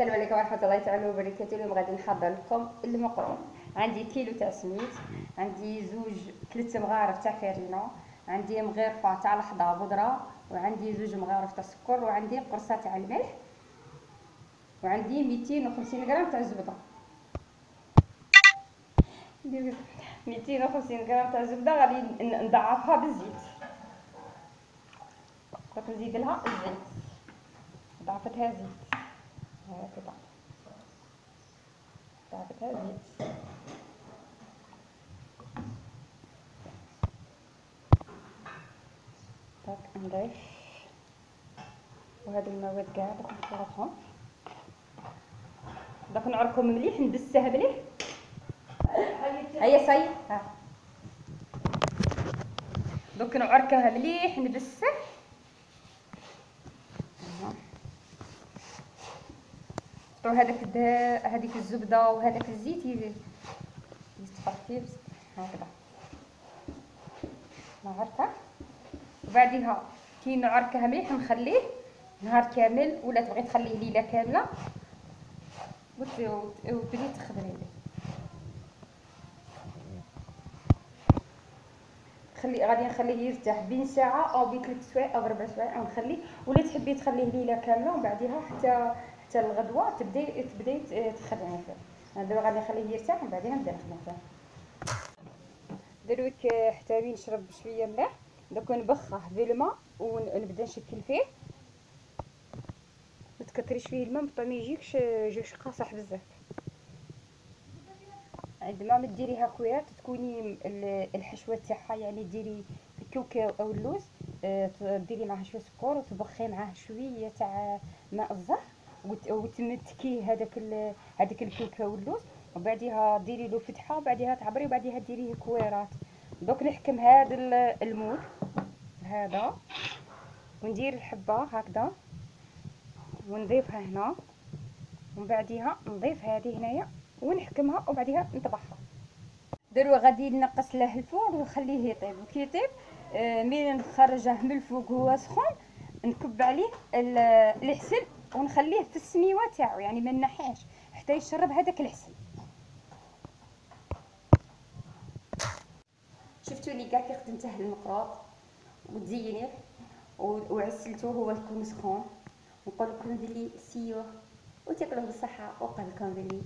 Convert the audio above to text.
السلام عليكم ورحمة الله تعالى وبركاته. اليوم غادي نحضر لكم المقروض. عندي كيلو تاع سميت، عندي زوج 3 مغارف تاع فرينة، عندي مغرفة تاع لحظة بودرة، وعندي زوج مغارف تاع سكر، وعندي قرصة تاع الملح، وعندي 250 غرام تاع الزبدة. 250 غرام تاع الزبدة غادي نضعفها بالزيت. دونك نزيد لها الزيت، ضعفتها زيت هكذا، ضعفتها زيت. نضيف وهاد المواد كاع دوك نخلطهم، دوك نعركهم مليح، ندسها مليح. هيا صاي ها، دوك نعركها مليح ندسه. هذيك الزبده وهذاك الزيت يتفرطي هكذا نعركه، وبعديها كي نعركها مليح نخليه نهار كامل، ولا تبغي تخليه ليله كامله وتبدي تخدمي به. غادي نخليه يرتاح بين ساعه او بين 3 سوايع او 4 سوايع نخليه، ولا تحبي تخليه ليله كامله وبعديها حتى الغدوه تبداي تخدمي فيه. دابا غادي نخليه يرتاح ومن بعديها نبدا نخدم فيه. دروك حتى يشرب بشويه مليح، دوك نبخه بالماء ونبدا نشكل فيه. ما تكثريش فيه الماء باش ما يجيكش قاصح بزاف. عندما ما ديريها كويات تكوني الحشوه تاعها، يعني ديري الكاوكاو او اللوز، ديري معاه شويه سكر وتبخي معاه شويه تاع ماء الزهر وتمتكيه هذاك الكاوكاو واللوز، وبعديها ديري له فتحه وبعديها تعبري وبعديها ديريه كويرات. دوك نحكم هذا المول هذا وندير الحبه هكذا ونضيفها هنا، ومن بعديها نضيف هذه هنايا ونحكمها وبعديها نطبخها. دروك غادي نقص له الفور ونخليه يطيب، وكي يطيب ملي نخرجه من الفوق هو سخون نكب عليه العسل ونخليه في السنيوه تاعو، يعني ما نحاش حتى يشرب هذاك العسل. شفتوني كاع كي خدمته المقراط وتزينيه وعسلته هو يكون سخون، نقول لكم بلي سيوه وتاكلوه بالصحه، وقال لكم بلي